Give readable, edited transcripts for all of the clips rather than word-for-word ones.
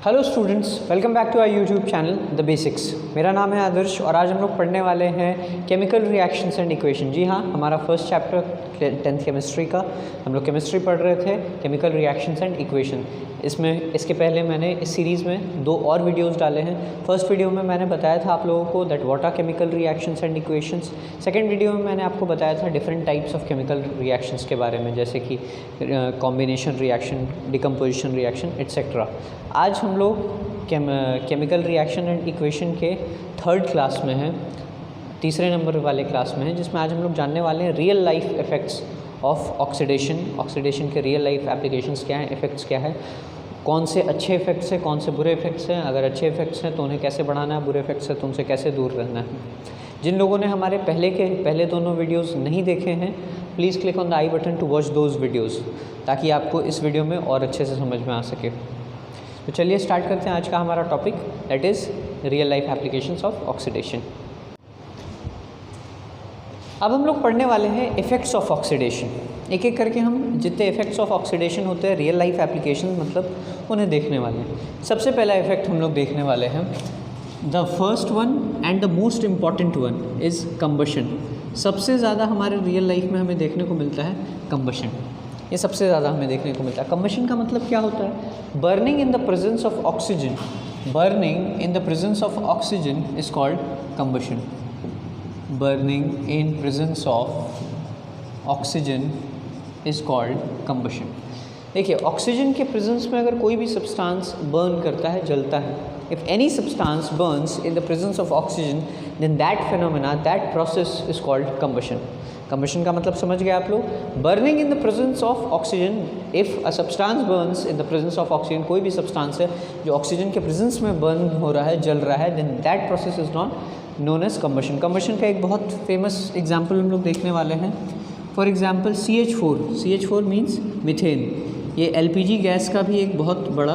Hello students, welcome back to our YouTube channel the basics. मेरा नाम है आदर्श और आज हम लोग पढ़ने वाले हैं केमिकल रिएक्शंस एंड इक्वेशन। जी हाँ, हमारा फर्स्ट चैप्टर 10th केमिस्ट्री का हम लोग केमिस्ट्री पढ़ रहे थे, केमिकल रिएक्शंस एंड इक्वेशन। इसके पहले मैंने इस सीरीज़ में 2 और वीडियोस डाले हैं। फर्स्ट वीडियो में मैंने बताया था आप लोगों को that what are chemical reactions and equations. Second video में मैंने आपको बताया था different types of chemical reactions के बारे में, जैसे कि combination reaction, decomposition reaction etcetera. आज हम लोग केमिकल रिएक्शन एंड इक्वेशन के 3rd क्लास में हैं, तीसरे नंबर वाले क्लास में हैं, जिसमें आज हम लोग जानने वाले हैं real life effects of oxidation. Oxidation के रियल लाइफ एप्लीकेशंस क्या हैं, इफ़ेक्ट्स क्या है, कौन से अच्छे इफ़ेक्ट्स हैं, कौन से बुरे इफ़ेक्ट्स हैं, अगर अच्छे इफ़ेक्ट्स हैं तो उन्हें कैसे बढ़ाना है, बुरे इफ़ेक्ट्स हैं तो उनसे कैसे दूर रहना है। जिन लोगों ने हमारे पहले दोनों वीडियोज़ नहीं देखे हैं, please click on the i button to watch those videos, ताकि आपको इस वीडियो में और अच्छे से समझ में आ सके। तो चलिए स्टार्ट करते हैं आज का हमारा topic, that is real life applications of oxidation. अब हम लोग पढ़ने वाले हैं इफ़ेक्ट्स ऑफ ऑक्सीडेशन। एक एक करके हम जितने इफ़ेक्ट्स ऑफ ऑक्सीडेशन होते हैं रियल लाइफ एप्लीकेशन मतलब उन्हें देखने वाले हैं। सबसे पहला इफ़ेक्ट हम लोग देखने वाले हैं, the first one and the most important one is combustion. सबसे ज़्यादा हमारे रियल लाइफ में हमें देखने को मिलता है कंबशन। ये सबसे ज़्यादा हमें देखने को मिलता है। कंबशन का मतलब क्या होता है? Burning in the presence of oxygen. Burning in the presence of oxygen is called combustion. Burning in presence of oxygen is called combustion. देखिए, ऑक्सीजन के प्रेजेंस में अगर कोई भी सब्सटेंस बर्न करता है, जलता है, if any substance burns in the presence of oxygen, then that phenomena, that process is called combustion. Combustion का मतलब समझ गए आप लोग? Burning in the presence of oxygen. If a substance burns in the presence of oxygen, कोई भी substance है जो ऑक्सीजन के प्रेजेंस में बर्न हो रहा है, जल रहा है, then that process is known as combustion. Combustion का एक बहुत फेमस एग्जाम्पल हम लोग देखने वाले हैं। For example CH4। CH4 means methane. ये LPG गैस का भी एक बहुत बड़ा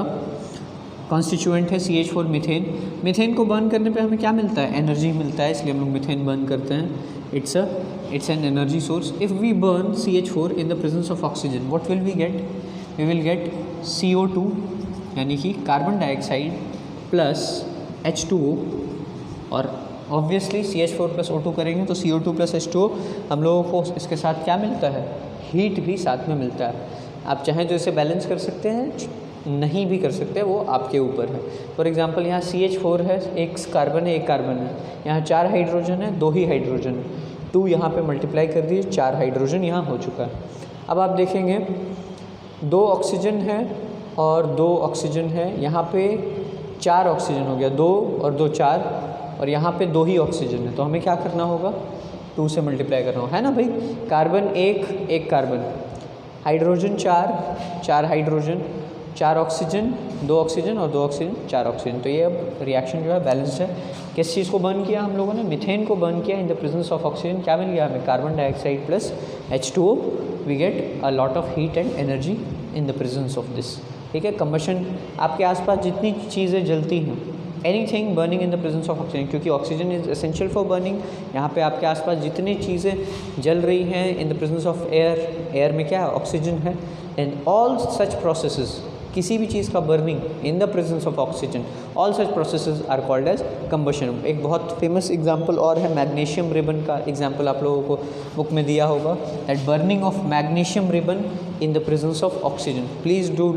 कॉन्स्टिट्यूएंट है CH4 मीथेन। मीथेन को बर्न करने पे हमें क्या मिलता है? एनर्जी मिलता है, इसलिए हम लोग मीथेन बर्न करते हैं। It's an energy source. If we burn CH4 in the presence of oxygen, what will we get? We will get CO2 यानी कि कार्बन डाइऑक्साइड प्लस H2O, और ऑब्वियसली CH4 प्लस O2 करेंगे तो CO2 plus H2O। हम लोगों को इसके साथ क्या मिलता है? हीट भी साथ में मिलता है। आप चाहें तो इसे बैलेंस कर सकते हैं, नहीं भी कर सकते, वो आपके ऊपर है। फॉर एग्जांपल यहाँ CH4 है, एक कार्बन है, एक कार्बन है, यहाँ 4 हाइड्रोजन है, 2 ही हाइड्रोजन है, 2 यहाँ पे मल्टीप्लाई कर दिए, 4 हाइड्रोजन यहाँ हो चुका है। अब आप देखेंगे 2 ऑक्सीजन है और 2 ऑक्सीजन है, यहाँ पे 4 ऑक्सीजन हो गया, 2 और 2 4, और यहाँ पे 2 ही ऑक्सीजन है, तो हमें क्या करना होगा? 2 से मल्टीप्लाई करना होगा, है ना भाई? कार्बन एक carbon, hydrogen 4 hydrogen, 4 oxygen, 2 oxygen और 2 ऑक्सीजन, 4 ऑक्सीजन। तो ये अब रिएक्शन जो है बैलेंस्ड है। किस चीज़ को बर्न किया हम लोगों ने? मीथेन को बर्न किया in the presence of oxygen. क्या मिल गया हमें? Carbon dioxide plus H2O। We get a lot of heat and energy in the presence of this. ठीक है, कंबशन आपके आसपास जितनी चीज़ें जलती हैं, anything burning in the presence of oxygen, क्योंकि oxygen is essential for burning. यहाँ पे आपके आसपास जितनी चीज़ें जल रही हैं in the presence of air, air में क्या है? ऑक्सीजन है। एंड ऑल सच प्रोसेसेस, किसी भी चीज़ का burning in the presence of oxygen, all such processes are called as combustion. एक बहुत फेमस एग्जांपल और है, मैग्नीशियम रिबन का एग्जांपल आप लोगों को बुक में दिया होगा, that burning of magnesium ribbon in the presence of oxygen. Please do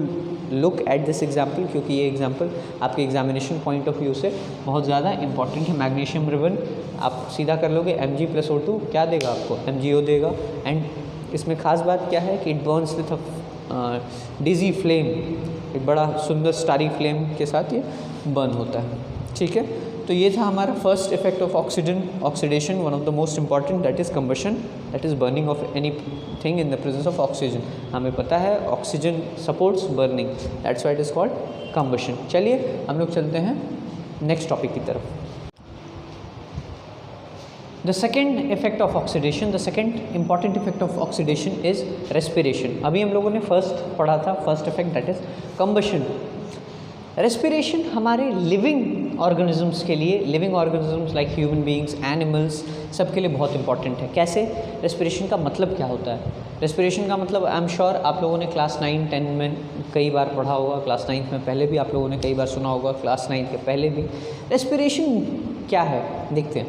look at this example, क्योंकि ये एग्जाम्पल आपके एग्जामिनेशन पॉइंट ऑफ व्यू से बहुत ज़्यादा इंपॉर्टेंट है। मैग्नीशियम रिबन आप सीधा कर लोगे, Mg + O2 क्या देगा आपको? MgO देगा। एंड इसमें ख़ास बात क्या है कि it burns with dizzy flame, एक बड़ा सुंदर स्टारी फ्लेम के साथ ये बर्न होता है। ठीक है, तो ये था हमारा first effect of oxidation, one of the most important, that is combustion, that is burning of any thing in the presence of oxygen. हमें पता है oxygen supports burning, that's why it is called combustion. चलिए हम लोग चलते हैं next topic की तरफ। The second effect of oxidation, the second important effect of oxidation is respiration. अभी हम लोगों ने फर्स्ट पढ़ा था, first effect that is combustion। Respiration हमारे लिविंग ऑर्गेनिजम्स के लिए, living organisms like human beings, animals, सबके लिए बहुत इंपॉर्टेंट है। कैसे? रेस्पिरेशन का मतलब क्या होता है? रेस्पिरेशन का मतलब आई एम श्योर आप लोगों ने क्लास 9, 10 में कई बार पढ़ा होगा, क्लास 9 में पहले भी आप लोगों ने कई बार सुना होगा, क्लास 9 के पहले भी। रेस्पिरेशन क्या है देखते हैं।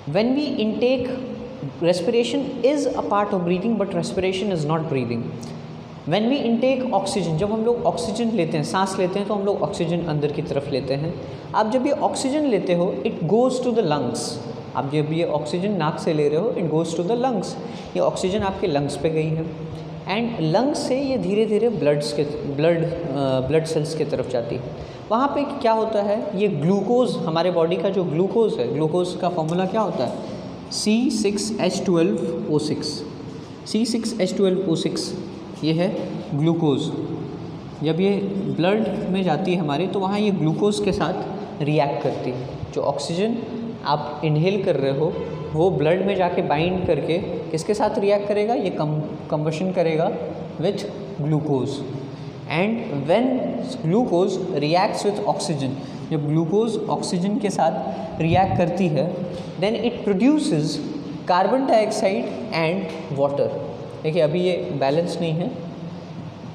When we intake, respiration is a part of breathing but respiration is not breathing. When we intake oxygen, जब हम लोग ऑक्सीजन लेते हैं, सांस लेते हैं, तो हम लोग ऑक्सीजन अंदर की तरफ लेते हैं। आप जब ये ऑक्सीजन लेते हो it goes to the lungs. आप जब ये ऑक्सीजन नाक से ले रहे हो it goes to the lungs. ये ऑक्सीजन आपके लंग्स पे गई है एंड लंग्स से ये धीरे धीरे ब्लड सेल्स की तरफ जाती है। वहाँ पे क्या होता है, ये ग्लूकोज़, हमारे बॉडी का जो ग्लूकोज़ है, ग्लूकोज़ का फॉर्मूला क्या होता है? C6H12O6। C6H12O6 ये है ग्लूकोज़। जब ये ब्लड में जाती है हमारे, तो वहाँ ये ग्लूकोज़ के साथ रिएक्ट करती है। जो ऑक्सीजन आप इनहेल कर रहे हो वो ब्लड में जाके बाइंड करके किसके साथ रिएक्ट करेगा? ये कंबशन करेगा with glucose. And when glucose reacts with oxygen, जब ग्लूकोज़ ऑक्सीजन के साथ रिएक्ट करती है then it produces carbon dioxide and water. देखिए अभी ये बैलेंस नहीं है।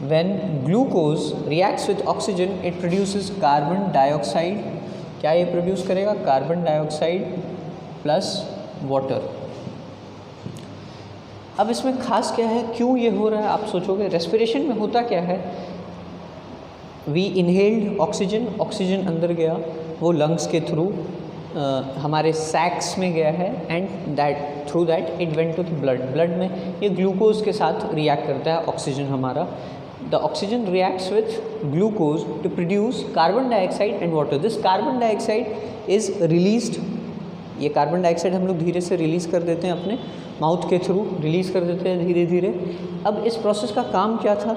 When glucose reacts with oxygen it produces carbon dioxide. क्या ये प्रोड्यूस करेगा? Carbon dioxide plus water. अब इसमें खास क्या है, क्यों ये हो रहा है? आप सोचोगे रेस्पिरेशन में होता क्या है? वी इनहेल्ड ऑक्सीजन, ऑक्सीजन अंदर गया, वो लंग्स के थ्रू हमारे सैक्स में गया है and that through that it went to the blood में ये ग्लूकोज के साथ रिएक्ट करता है ऑक्सीजन हमारा। The oxygen reacts with glucose to produce carbon dioxide and water. This carbon dioxide is released. ये कार्बन डाइऑक्साइड हम लोग धीरे से रिलीज़ कर देते हैं, अपने माउथ के थ्रू रिलीज़ कर देते हैं धीरे धीरे। अब इस प्रोसेस का काम क्या था?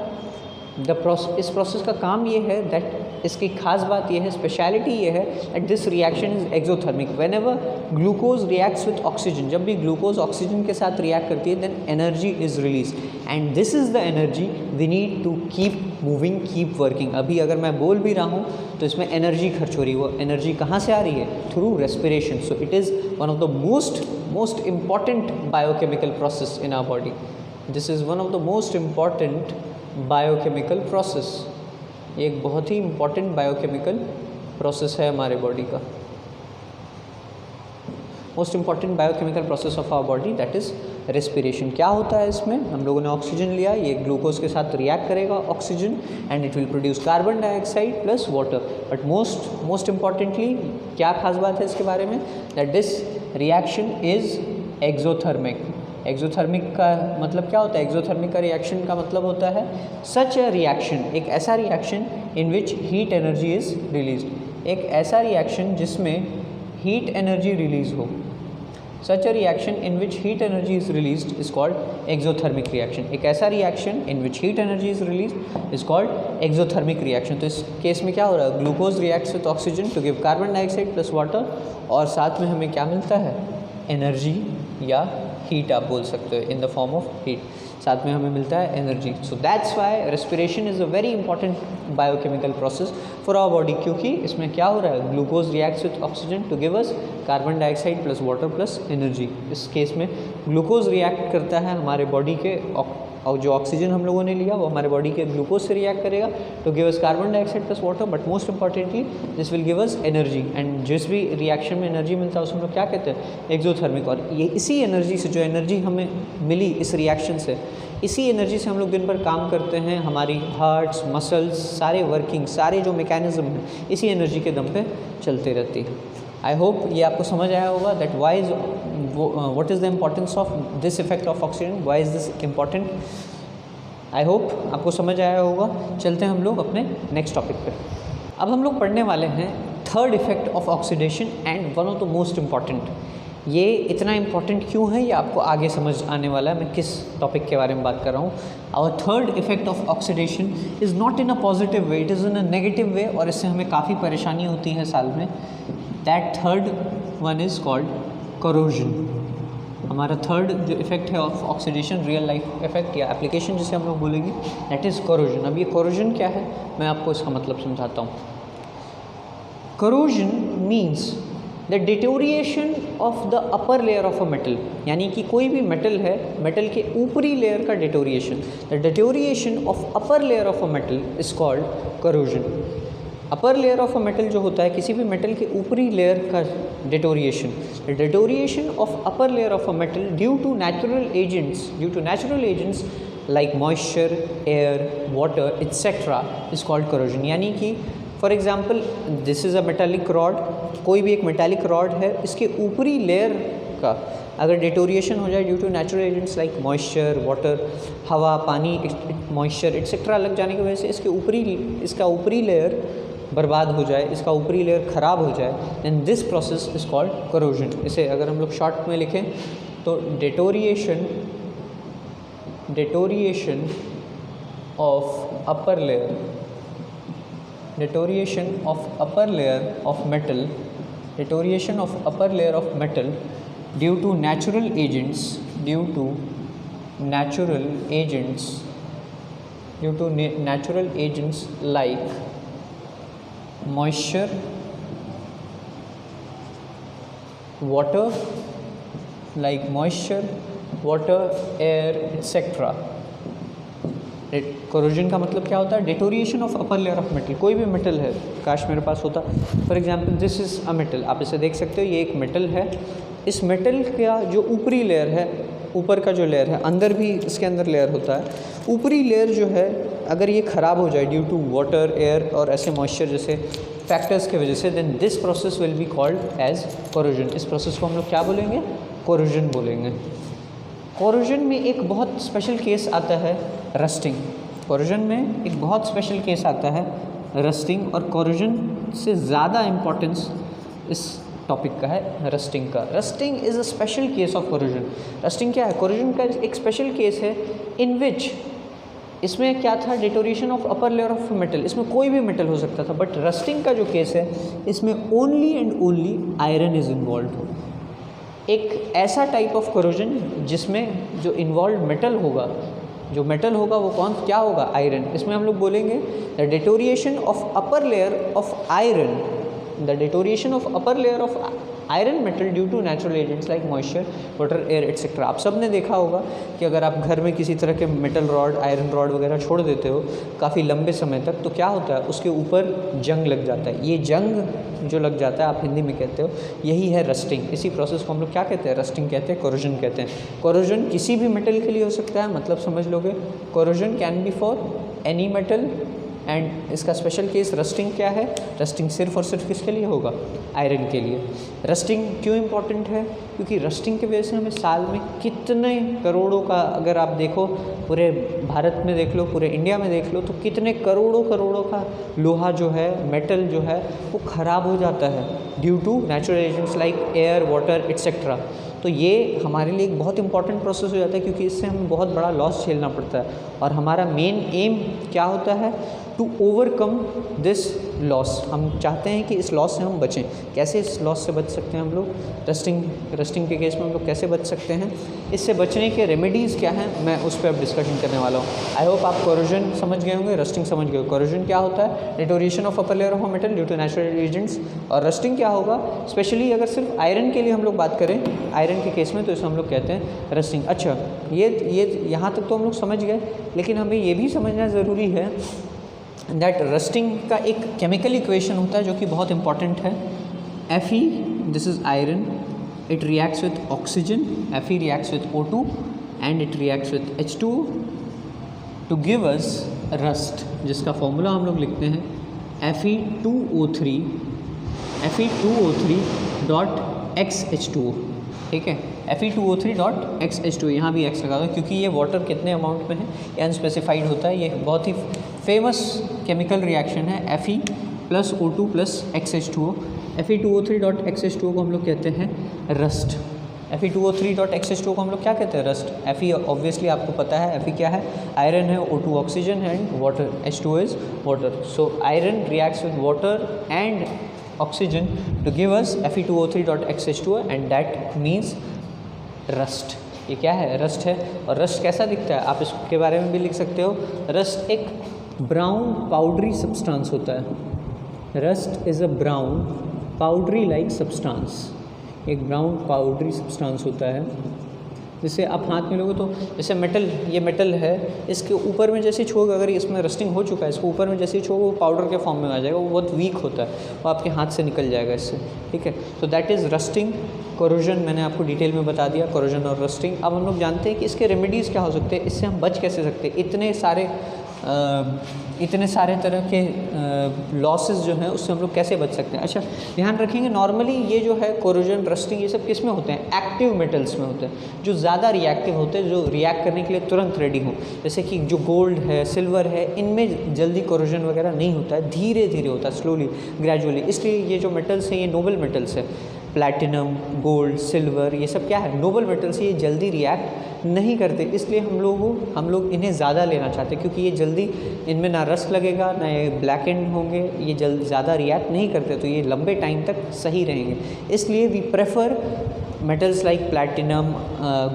इस प्रोसेस का काम ये है दैट, इसकी खास बात ये है, स्पेशलिटी ये है that this reaction is exothermic. Whenever glucose reacts with oxygen, जब भी ग्लूकोज ऑक्सीजन के साथ रिएक्ट करती है then energy is release and this is the energy we need to keep moving, keep working. अभी अगर मैं बोल भी रहा हूँ तो इसमें एनर्जी खर्च हो रही है। वो एनर्जी कहाँ से आ रही है? Through respiration. So it is one of the most important biochemical process in our body. This is one of the most important biochemical process. ये एक बहुत ही इम्पॉर्टेंट बायोकेमिकल प्रोसेस है हमारे बॉडी का। Most important biochemical process of our body that is respiration. क्या होता है इसमें? हम लोगों ने ऑक्सीजन लिया, ये ग्लूकोज के साथ रिएक्ट करेगा oxygen and it will produce carbon dioxide plus water. But most importantly क्या खास बात है इसके बारे में? That this reaction is exothermic. Exothermic का मतलब क्या होता है? एक्सोथर्मिक का रिएक्शन का मतलब होता है सच अ रिएक्शन, एक ऐसा reaction in which heat energy is released. एक ऐसा रिएक्शन जिसमें हीट एनर्जी रिलीज हो। Such a reaction in which heat energy is released is called exothermic reaction. एक ऐसा reaction in which heat energy is released is called exothermic reaction. तो इस case में क्या हो रहा है? Glucose reacts with oxygen to give carbon dioxide plus water और साथ में हमें क्या मिलता है? एनर्जी या हीट आप बोल सकते हो, in the form of heat. साथ में हमें मिलता है energy. So that's why respiration is a very important biochemical process for our body, क्योंकि इसमें क्या हो रहा है? Glucose reacts with oxygen to give us carbon dioxide plus water plus energy. इस केस में ग्लूकोज रिएक्ट करता है हमारे बॉडी के, और जो ऑक्सीजन हम लोगों ने लिया वो हमारे बॉडी के ग्लूकोज से रिएक्ट करेगा to give us carbon dioxide plus water. But most importantly this will give us energy and जिस भी रिएक्शन में एनर्जी मिलता है उसमें हम लोग क्या कहते हैं? एक्सोथर्मिक। और ये इसी एनर्जी से, जो एनर्जी हमें मिली इस रिएक्शन से, इसी एनर्जी से हम लोग दिन भर काम करते हैं। हमारी हार्ट्स, मसल्स, सारे वर्किंग, सारे जो मैकेनिज्म हैं इसी एनर्जी के दम पे चलते रहती है। आई होप ये आपको समझ आया होगा that why is what is the importance of this effect of oxygen, why is this important. I hope आपको समझ आया होगा। चलते हैं हम लोग अपने नेक्स्ट टॉपिक पर। अब हम लोग पढ़ने वाले हैं third effect of oxidation and one of the most important. ये इतना इम्पॉर्टेंट क्यों है ये आपको आगे समझ आने वाला है, मैं किस टॉपिक के बारे में बात कर रहा हूँ। Our third effect of oxidation is not in a positive way, it is in a negative way, और इससे हमें काफ़ी परेशानी होती है साल में। That third one is called corrosion. हमारा थर्ड जो इफेक्ट है of oxidation, real life effect या एप्लीकेशन जिसे हम लोग बोलेंगे, दैट इज़ करोजन। अब ये करोजन क्या है मैं आपको इसका मतलब समझाता हूँ। Corrosion means the deterioration of the upper layer of a metal, यानी कि कोई भी मेटल है, मेटल के ऊपरी लेयर का deterioration, the deterioration of upper layer of a metal is called corrosion. Upper layer of a metal जो होता है, किसी भी मेटल के ऊपरी लेयर का deterioration, the deterioration of upper layer of a metal due to natural agents like moisture, air, water etcetera is called corrosion. यानी कि for example this is a metallic rod, कोई भी एक मेटालिक रॉड है, इसके ऊपरी layer का अगर डिटोरिएशन हो जाए due to natural agents like moisture, water, हवा, पानी, मॉइस्चर एट्सेट्रा लग जाने की वजह से इसका ऊपरी लेयर बर्बाद हो जाए, इसका ऊपरी लेयर ख़राब हो जाए, then this process is called corrosion. इसे अगर हम लोग शॉर्ट में लिखें तो deterioration of upper layer, deterioration of upper layer of metal due to natural agents like moisture, water, air etc. Corrosion का मतलब क्या होता है? Deterioration of upper layer of metal. कोई भी मेटल है, काश मेरे पास होता, for example this is a metal, आप इसे देख सकते हो, ये एक मेटल है। इस मेटल का जो ऊपरी लेयर है, ऊपर का जो लेयर है, अंदर भी इसके अंदर लेयर होता है, ऊपरी लेयर जो है अगर ये ख़राब हो जाए ड्यू टू वाटर, एयर और ऐसे मॉइस्चर जैसे फैक्टर्स की वजह से, then this process will be called as corrosion. इस प्रोसेस को हम लोग क्या बोलेंगे? कोरोजन बोलेंगे। कोरोजन में एक बहुत स्पेशल केस आता है रस्टिंग। कोरोजन में एक बहुत स्पेशल केस आता है रस्टिंग, और कोरोजन से ज़्यादा इम्पोर्टेंस इस टॉपिक का है रस्टिंग का। Rusting is a special case of corrosion. Rusting क्या है? कोरोजन का एक स्पेशल केस है इन विच, इसमें क्या था? Deterioration of upper layer of metal. इसमें कोई भी मेटल हो सकता था, बट रस्टिंग का जो केस है इसमें only and only iron is involve. एक ऐसा टाइप ऑफ कोरोजन जिसमें जो इन्वॉल्व मेटल होगा, वो क्या होगा? आयरन। इसमें हम लोग बोलेंगे the deterioration of upper layer of iron, the deterioration of upper layer of iron metal due to natural agents like moisture, water, air etcetera. आप सब ने देखा होगा कि अगर आप घर में किसी तरह के मेटल रॉड, आयरन रॉड वगैरह छोड़ देते हो काफ़ी लंबे समय तक, तो क्या होता है? उसके ऊपर जंग लग जाता है। ये जंग जो लग जाता है, आप हिंदी में कहते हो, यही है रस्टिंग। इसी प्रोसेस को हम लोग क्या कहते हैं? रस्टिंग कहते हैं, कोरोजन कहते हैं। कोरोजन किसी भी मेटल के लिए हो सकता है, मतलब समझ लोगे, corrosion can be for any metal, and इसका स्पेशल केस रस्टिंग क्या है? रस्टिंग सिर्फ और सिर्फ किसके लिए होगा? आयरन के लिए। रस्टिंग क्यों इम्पॉर्टेंट है? क्योंकि रस्टिंग की वजह से हमें साल में कितने करोड़ों का, अगर आप देखो पूरे भारत में देख लो, पूरे इंडिया में देख लो, तो कितने करोड़ों का लोहा जो है, मेटल जो है, वो ख़राब हो जाता है due to natural agents like air, water etcetera. तो ये हमारे लिए एक बहुत इंपॉर्टेंट प्रोसेस हो जाता है, क्योंकि इससे हमें बहुत बड़ा लॉस झेलना पड़ता है। और हमारा मेन एम क्या होता है? To overcome this loss. हम चाहते हैं कि इस लॉस से हम बचें। कैसे इस लॉस से बच सकते हैं हम लोग? रस्टिंग के केस में हम लोग कैसे बच सकते हैं? इससे बचने के रेमेडीज़ क्या हैं, मैं उस पर अब डिस्कशन करने वाला हूँ। आई होप आप कोरोजन समझ गए होंगे, रस्टिंग समझ गए हो। कोरोजन क्या होता है? Deterioration of upper layer of metal due to natural agents. और रस्टिंग क्या होगा? स्पेशली अगर सिर्फ आयरन के लिए हम लोग बात करें, आयरन के केस में, तो इसे हम लोग कहते हैं रस्टिंग। अच्छा, ये यहाँ तक तो हम लोग समझ गए, लेकिन हमें ये भी समझना ज़रूरी है दैट रस्टिंग का एक केमिकल इक्वेशन होता है जो कि बहुत इंपॉर्टेंट है। Fe, this is iron, it reacts with oxygen, Fe reacts with O2 and it reacts with H2 to give us rust, जिसका फॉर्मूला हम लोग लिखते हैं Fe2O3 XH2O। ठीक है, Fe2O3.XH2, यहाँ भी X लगा दो क्योंकि ये वाटर कितने अमाउंट में है ये अनस्पेसिफाइड होता है। ये बहुत ही फेमस केमिकल रिएक्शन है Fe + O2 + XH2O। Fe2O3.XH2O को हम लोग कहते हैं रस्ट। Fe2O3.XH2O को हम लोग क्या कहते हैं? रस्ट। Fe ऑब्वियसली आपको पता है, Fe क्या है? आयरन है, O2 ऑक्सीजन है, and water, H2O is water. So iron reacts with water and oxygen to give us Fe2O3.XH2O and that means rust। ये क्या है? रस्ट है। और रस्ट कैसा दिखता है? आप इसके बारे में भी लिख सकते हो। रस्ट एक ब्राउन पाउडरी सब्सटेंस होता है। Rust is a brown powdery like substance, एक ब्राउन पाउडरी सब्सटेंस होता है जिसे आप हाथ में लोगे तो जैसे मेटल, ये मेटल है, इसके ऊपर में जैसे छुओगे, अगर इसमें रस्टिंग हो चुका है, इसको ऊपर में जैसे छुओगे वो पाउडर के फॉर्म में आ जाएगा, वो बहुत वीक होता है, वो आपके हाथ से निकल जाएगा इससे, ठीक है। तो दैट इज़ रस्टिंग। कोरोजन मैंने आपको डिटेल में बता दिया, कोरोजन और रस्टिंग। अब हम लोग जानते हैं कि इसके रेमेडीज़ क्या हो सकते हैं, इससे हम बच कैसे सकते हैं। इतने सारे तरह के लॉसेस जो हैं उससे हम लोग कैसे बच सकते हैं। अच्छा ध्यान रखेंगे, नॉर्मली ये जो है कोरोजन, रस्टिंग, ये सब किस में होते हैं, एक्टिव मेटल्स में होते हैं, जो ज़्यादा रिएक्टिव होते हैं, जो रिएक्ट करने के लिए तुरंत रेडी हों। जैसे कि जो गोल्ड है, सिल्वर है, इनमें जल्दी कोरोजन वगैरह नहीं होता है, धीरे धीरे होता है, स्लोली, ग्रेजुअली। इसलिए ये जो मेटल्स हैं ये नोबल मेटल्स है, प्लैटिनम, गोल्ड, सिल्वर, ये सब क्या है, नोबल मेटल्स, ये जल्दी रिएक्ट नहीं करते, इसलिए हम लोग इन्हें ज़्यादा लेना चाहते हैं, क्योंकि ये जल्दी, इनमें ना रस्ट लगेगा, ना ये ब्लैक एंड होंगे, ये ज़्यादा रिएक्ट नहीं करते, तो ये लंबे टाइम तक सही रहेंगे। इसलिए we prefer metals like platinum,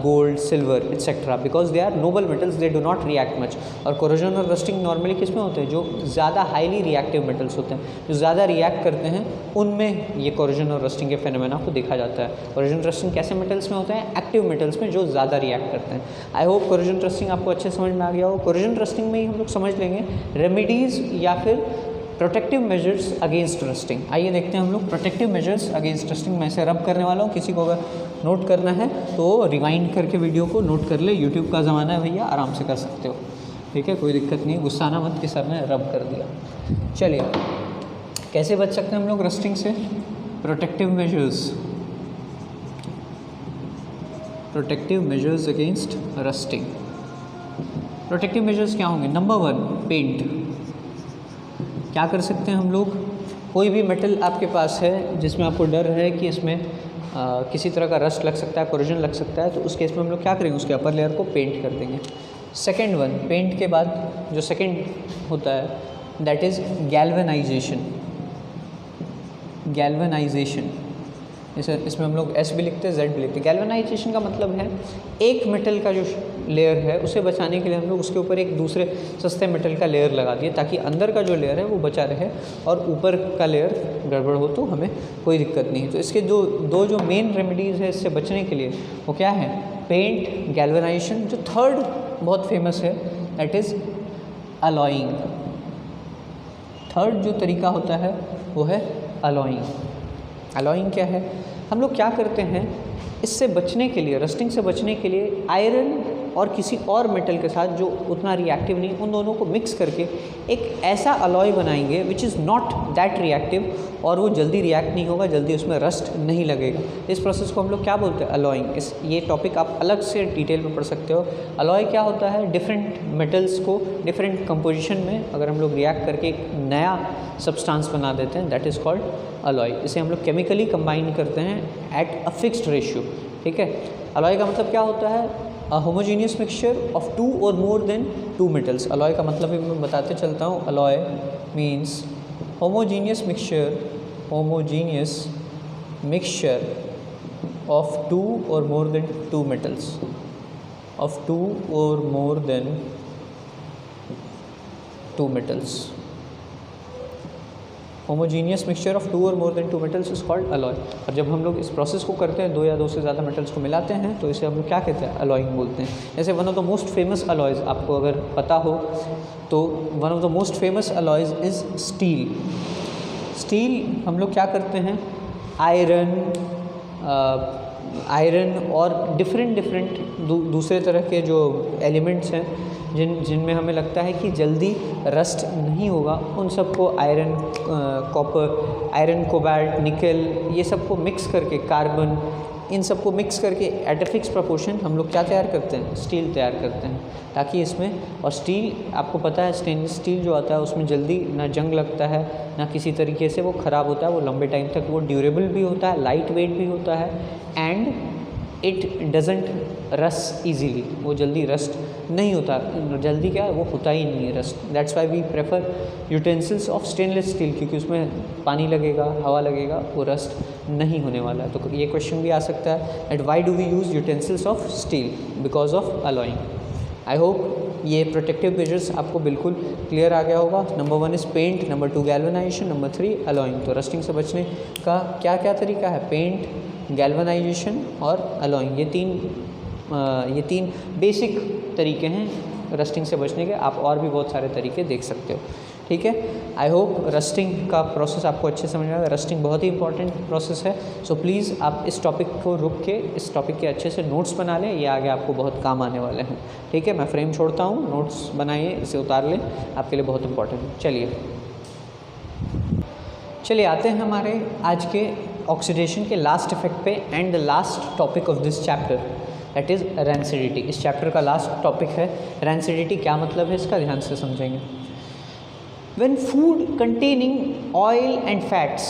gold, silver etc. because they are noble metals, they do not react much। और corrosion और rusting नॉर्मली किस में होते हैं, जो ज़्यादा हाईली रिएक्टिव मेटल्स होते हैं, जो ज़्यादा रिएक्ट करते हैं, उनमें ये corrosion और rusting के फेनोमेना को देखा जाता है। corrosion rusting कैसे मेटल्स में होते हैं, एक्टिव मेटल्स में जो ज़्यादा रिएक्ट करते हैं। आई होप corrosion rusting आपको अच्छे समझ में आ गया हो। corrosion rusting में ही हम लोग समझ लेंगे रेमेडीज़ या फिर प्रोटेक्टिव मेजर्स अगेंस्ट रस्टिंग। आइए देखते हैं हम लोग प्रोटेक्टिव मेजर्स अगेंस्ट रस्टिंग। मैं इसे रब करने वाला हूँ, किसी को अगर नोट करना है तो रिवाइंड करके वीडियो को नोट कर ले, यूट्यूब का ज़माना है भैया, आराम से कर सकते हो, ठीक है, कोई दिक्कत नहीं, गुस्सा ना मत कि सर ने रब कर दिया। चलिए कैसे बच सकते हैं हम लोग रस्टिंग से, protective measures against rusting. Protective measures क्या होंगे, नंबर 1 पेंट। क्या कर सकते हैं हम लोग, कोई भी मेटल आपके पास है जिसमें आपको डर है कि इसमें किसी तरह का रस्ट लग सकता है, कोरोजन लग सकता है, तो उस केस में हम लोग क्या करेंगे, उसके अपर लेयर को पेंट कर देंगे। सेकेंड वन, पेंट के बाद जो सेकेंड होता है दैट इज़ गैल्वेनाइजेशन। इसमें हम लोग S भी लिखते हैं, Z भी लिखते हैं। गैल्वेनाइजेशन का मतलब है एक मेटल का जो लेयर है उसे बचाने के लिए हम लोग उसके ऊपर एक दूसरे सस्ते मेटल का लेयर लगा दिए, ताकि अंदर का जो लेयर है वो बचा रहे और ऊपर का लेयर गड़बड़ हो तो हमें कोई दिक्कत नहीं। तो इसके दो जो मेन रेमेडीज़ है इससे बचने के लिए वो क्या है, पेंट, गैल्वेनाइजेशन। जो थर्ड बहुत फेमस है दैट इज़ अलॉइंग। थर्ड जो तरीका होता है वो है अलॉइंग। अलॉइंग क्या है, हम लोग क्या करते हैं इससे बचने के लिए, रस्टिंग से बचने के लिए आयरन और किसी और मेटल के साथ जो उतना रिएक्टिव नहीं, उन दोनों को मिक्स करके एक ऐसा अलॉय बनाएंगे which is not that reactive, और वो जल्दी रिएक्ट नहीं होगा, जल्दी उसमें रस्ट नहीं लगेगा। इस प्रोसेस को हम लोग क्या बोलते हैं, अलॉइंग। ये टॉपिक आप अलग से डिटेल में पढ़ सकते हो। अलॉय क्या होता है, डिफरेंट मेटल्स को डिफरेंट कंपोजिशन में अगर हम लोग रिएक्ट करके एक नया सब्सटेंस बना देते हैं, दैट इज़ कॉल्ड अलॉय। इसे हम लोग केमिकली कंबाइन करते हैं एट अ फिक्स्ड रेशियो, ठीक है। अलॉय का मतलब क्या होता है, अ होमोजीनियस मिक्सचर ऑफ 2 और मोर देन 2 मेटल्स। अलॉय का मतलब भी मैं बताते चलता हूँ। Alloy means homogeneous mixture of 2 or more than 2 metals, of 2 or more than 2 metals. Homogeneous mixture of 2 और more than 2 metals is called alloy. और जब हम लोग इस प्रोसेस को करते हैं, 2 या 2 से ज़्यादा मेटल्स को मिलाते हैं, तो इसे हम लोग क्या कहते हैं, अलॉइंग बोलते हैं। जैसे one of the most famous alloys, आपको अगर पता हो तो one of the most famous alloys is steel. Steel हम लोग क्या करते हैं, आयरन और डिफरेंट दूसरे तरह के जो एलिमेंट्स हैं जिनमें हमें लगता है कि जल्दी रस्ट नहीं होगा, उन सबको आयरन, कॉपर, आयरन, कोबाल्ट, निकल, ये सबको मिक्स करके, कार्बन, इन सबको मिक्स करके एट अ फिक्स प्रोपोर्शन हम लोग क्या तैयार करते हैं, स्टील तैयार करते हैं। ताकि इसमें, और स्टील आपको पता है स्टेनलेस स्टील जो आता है उसमें जल्दी ना जंग लगता है, ना किसी तरीके से वो ख़राब होता है, वो लंबे टाइम तक वो ड्यूरेबल भी होता है, लाइट वेट भी होता है, and it doesn't rust easily, वो जल्दी रस्ट नहीं होता, जल्दी क्या है वो होता ही नहीं है rust. That's why we prefer utensils of stainless steel, क्योंकि उसमें पानी लगेगा, हवा लगेगा, वो रस्ट नहीं होने वाला है। तो ये क्वेश्चन भी आ सकता है at why do we use utensils of steel, because of alloying. I hope ये प्रोटेक्टिव मेजर्स आपको बिल्कुल क्लियर आ गया होगा। Number 1 is paint, number 2 galvanization, number 3 alloying. तो रस्टिंग से बचने का क्या क्या तरीका है? पेंट, गैल्वेनाइजेशन और अलॉइंग, ये तीन बेसिक तरीके हैं रस्टिंग से बचने के। आप और भी बहुत सारे तरीके देख सकते हो, ठीक है। आई होप रस्टिंग का प्रोसेस आपको अच्छे समझ में आएगा। रस्टिंग बहुत ही इंपॉर्टेंट प्रोसेस है। सो प्लीज़ आप इस टॉपिक को रुक के इस टॉपिक के अच्छे से नोट्स बना लें, ये आगे आपको बहुत काम आने वाले हैं, ठीक है। मैं फ्रेम छोड़ता हूँ, नोट्स बनाइए, इसे उतार लें, आपके लिए बहुत इंपॉर्टेंट है। चलिए आते हैं हमारे आज के ऑक्सीडेशन के लास्ट इफेक्ट पे and the last topic of this chapter, that is rancidity. इस चैप्टर का लास्ट टॉपिक है रैंसिडिटी। क्या मतलब है इसका, ध्यान से समझेंगे। When food containing oil and fats,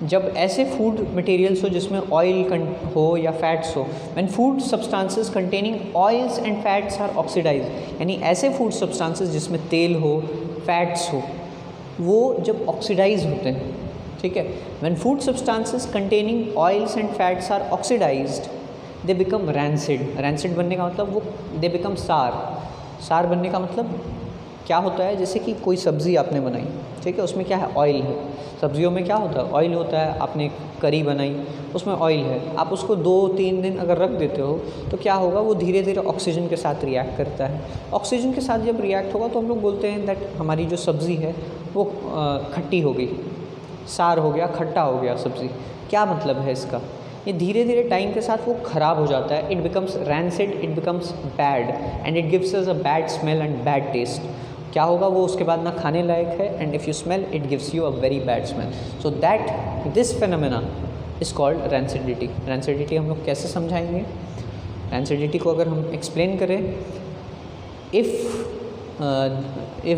जब ऐसे फूड मटेरियल्स हो जिसमें ऑयल हो या फैट्स हो, when food substances containing oils and fats are oxidized, यानी ऐसे फूड सब्सटेंसेस जिसमें तेल हो, फैट्स हो, वो जब ऑक्सीडाइज होते हैं, ठीक है। when food substances containing oils and fats are oxidized, they become rancid। rancid बनने का मतलब वो they become सार बनने का मतलब क्या होता है? जैसे कि कोई सब्ज़ी आपने बनाई, ठीक है, उसमें क्या है? ऑयल है। सब्जियों में क्या होता है? ऑयल होता है। आपने करी बनाई, उसमें ऑयल है। आप उसको 2-3 दिन अगर रख देते हो तो क्या होगा? वो धीरे धीरे ऑक्सीजन के साथ रिएक्ट करता है। ऑक्सीजन के साथ जब रिएक्ट होगा तो हम लोग बोलते हैं दैट हमारी जो सब्ज़ी है वो खट्टी हो गई, सार हो गया, खट्टा हो गया सब्ज़ी। क्या मतलब है इसका? ये धीरे धीरे टाइम के साथ वो ख़राब हो जाता है। It becomes rancid, it becomes bad and it gives us a bad smell and bad taste. क्या होगा? वो उसके बाद ना खाने लायक है and if you smell it gives you a very bad smell. So that this phenomena is called rancidity. Rancidity हम लोग कैसे समझाएंगे? रैंसिडिटी को अगर हम एक्सप्लेन करें, if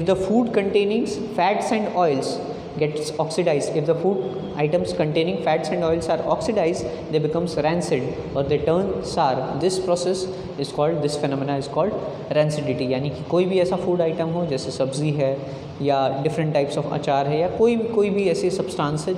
the food containing fats and oils gets oxidized, if the food items containing fats and oils are oxidized, they becomes rancid or they turn sour. This process is called, this phenomena is called rancidity। यानी कि कोई भी ऐसा food item हो जैसे सब्ज़ी है या डिफरेंट टाइप्स ऑफ अचार है या कोई भी ऐसी सब्सटेंस है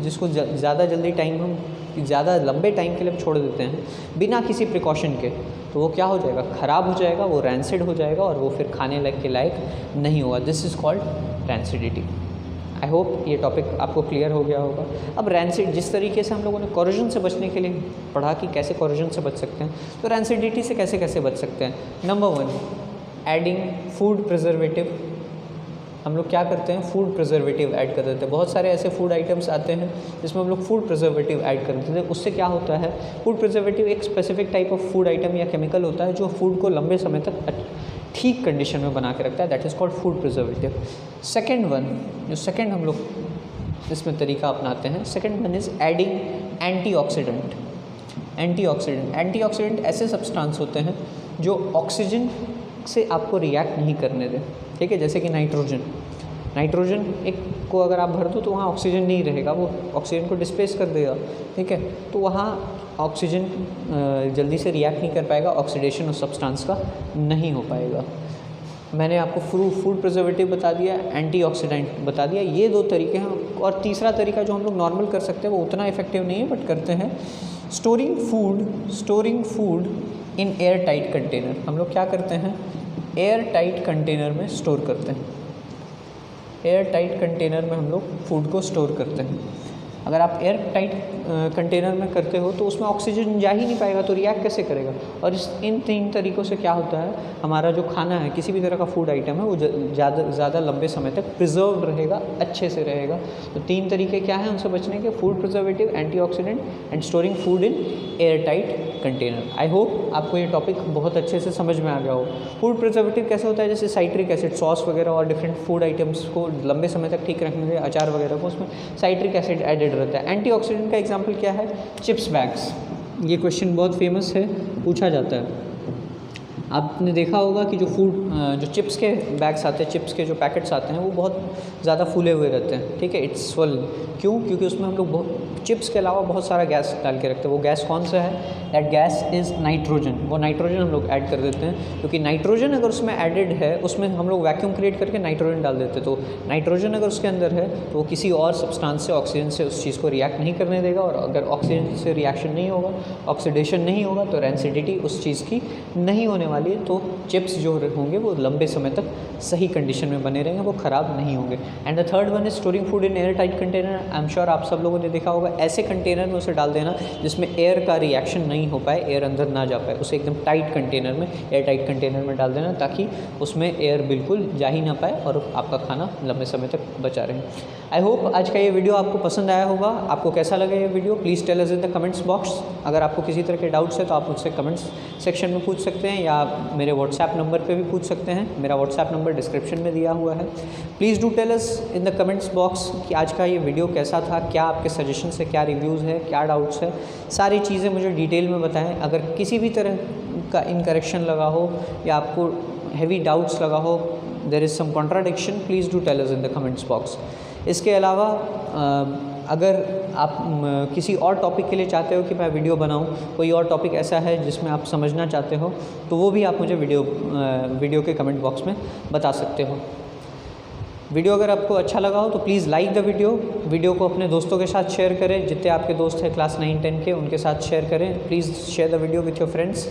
जिसको ज़्यादा जल्दी टाइम हम ज़्यादा लंबे टाइम के लिए छोड़ देते हैं बिना किसी प्रिकॉशन के, तो वो क्या हो जाएगा? ख़राब हो जाएगा, वो रैंसिड हो जाएगा और वो फिर खाने के लायक नहीं होगा। This is called rancidity. I hope ये टॉपिक आपको क्लियर हो गया होगा। अब रैंसिड, जिस तरीके से हम लोगों ने कोरोजन से बचने के लिए पढ़ा कि कैसे कोरोजन से बच सकते हैं, तो रैंसिडिटी से कैसे कैसे बच सकते हैं। Number 1, adding food preservative. हम लोग क्या करते हैं? फूड प्रिजर्वेटिव ऐड कर देते हैं। बहुत सारे ऐसे फूड आइटम्स आते हैं जिसमें हम लोग फूड प्रिजर्वेटिव ऐड कर देते हैं। उससे क्या होता है? फूड प्रिजर्वेटिव एक specific type of food item या केमिकल होता है जो फूड को लंबे समय तक ठीक कंडीशन में बना के रखता है। That is called food preservative. Second one, जो सेकेंड हम लोग इसमें तरीका अपनाते हैं, second one is adding antioxidant. Antioxidant ऐसे सब्सटेंस होते हैं जो ऑक्सीजन से आपको रिएक्ट नहीं करने दें, ठीक है। जैसे कि नाइट्रोजन एक को अगर आप भर दो तो वहाँ ऑक्सीजन नहीं रहेगा, वो ऑक्सीजन को डिस्प्लेस कर देगा, ठीक है। तो वहाँ ऑक्सीजन जल्दी से रिएक्ट नहीं कर पाएगा, ऑक्सीडेशन उस सब्सटेंस का नहीं हो पाएगा। मैंने आपको फूड प्रिजर्वेटिव बता दिया, एंटीऑक्सीडेंट बता दिया, ये 2 तरीके हैं। और तीसरा तरीका जो हम लोग नॉर्मल कर सकते हैं वो उतना इफेक्टिव नहीं है बट करते हैं, storing food in air tight container. हम लोग क्या करते हैं? एयर टाइट कंटेनर में स्टोर करते हैं। एयर टाइट कंटेनर में हम लोग फूड को स्टोर करते हैं। अगर आप एयर टाइट कंटेनर में करते हो तो उसमें ऑक्सीजन जा ही नहीं पाएगा, तो रिएक्ट कैसे करेगा? और इन 3 तरीक़ों से क्या होता है, हमारा जो खाना है, किसी भी तरह का फूड आइटम है, वो ज़्यादा लंबे समय तक प्रिजर्व रहेगा, अच्छे से रहेगा। तो 3 तरीके क्या हैं उनसे बचने के? Food preservative, antioxidant and storing food in air tight container. I hope आपको ये टॉपिक बहुत अच्छे से समझ में आ गया हो। फूड प्रिजर्वेटिव कैसे होता है? जैसे साइट्रिक एसिड, सॉस वगैरह और डिफरेंट फूड आइटम्स को लंबे समय तक ठीक रखने के लिए, अचार वगैरह को, उसमें साइट्रिक एसिड एडेड रहता है। एंटीऑक्सीडेंट का एग्जांपल क्या है? Chips bags. ये क्वेश्चन बहुत फेमस है, पूछा जाता है। आपने देखा होगा कि जो चिप्स के बैग्स आते हैं, चिप्स के जो पैकेट्स आते हैं, वो बहुत ज़्यादा फूले हुए रहते हैं, ठीक है। इट्स स्वल, क्यों? क्योंकि उसमें हम लोग बहुत चिप्स के अलावा बहुत सारा गैस डाल के रखते हैं। वो गैस कौन सा है? That gas is nitrogen. वो नाइट्रोजन हम लोग ऐड कर देते हैं, क्योंकि नाइट्रोजन अगर उसमें एडेड है, उसमें हम लोग वैक्यूम क्रिएट करके नाइट्रोजन डाल देते हैं। तो नाइट्रोजन अगर उसके अंदर है तो वो किसी और सब्सटेंस से, ऑक्सीजन से उस चीज़ को रिएक्ट नहीं करने देगा, और अगर ऑक्सीजन से रिएक्शन नहीं होगा, ऑक्सीडेशन नहीं होगा, तो रेंसिडिटी उस चीज़ की नहीं होने वाली है। तो चिप्स जो होंगे वो लंबे समय तक सही कंडीशन में बने रहेंगे, वो ख़राब नहीं होंगे। And the third one is storing food in air tight container. I am sure आप सब लोगों ने देखा होगा, ऐसे कंटेनर में उसे डाल देना जिसमें एयर का रिएक्शन नहीं हो पाए, एयर अंदर ना जा पाए। उसे एकदम टाइट कंटेनर में, एयर टाइट कंटेनर में डाल देना, ताकि उसमें एयर बिल्कुल जा ही ना पाए और आपका खाना लंबे समय तक बचा रहे। आई होप आज का ये वीडियो आपको पसंद आया होगा। आपको कैसा लगा ये video? Please tell us in the comments box. अगर आपको किसी तरह के डाउट्स है तो आप मुझसे कमेंट्स सेक्शन में पूछ सकते हैं, या मेरे व्हाट्सएप नंबर पे भी पूछ सकते हैं। मेरा व्हाट्सएप नंबर डिस्क्रिप्शन में दिया हुआ है। Please do tell us in the comments box कि आज का ये वीडियो कैसा था, क्या आपके सजेशंस है, क्या रिव्यूज़ है, क्या डाउट्स है, सारी चीज़ें मुझे डिटेल में बताएं। अगर किसी भी तरह का इनकरेक्शन लगा हो या आपको हैवी डाउट्स लगा हो, there is some contradiction, please do tell us in the comments box. इसके अलावा अगर आप किसी और टॉपिक के लिए चाहते हो कि मैं वीडियो बनाऊं, कोई और टॉपिक ऐसा है जिसमें आप समझना चाहते हो, तो वो भी आप मुझे वीडियो के कमेंट बॉक्स में बता सकते हो। वीडियो अगर आपको अच्छा लगा हो तो प्लीज़ लाइक द वीडियो को अपने दोस्तों के साथ शेयर करें। जितने आपके दोस्त हैं क्लास 9-10 के, उनके साथ शेयर करें। Please share the video with your friends.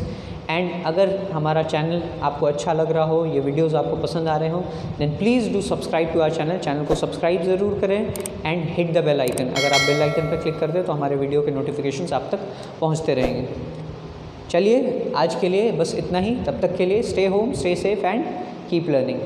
And अगर हमारा चैनल आपको अच्छा लग रहा हो, ये वीडियोस आपको पसंद आ रहे हो, then please do subscribe to our channel. Channel को सब्सक्राइब ज़रूर करें and hit the bell icon. अगर आप बेल आइकन पर क्लिक कर दें तो हमारे वीडियो के नोटिफिकेशंस आप तक पहुँचते रहेंगे। चलिए आज के लिए बस इतना ही। तब तक के लिए stay home, stay safe and keep learning.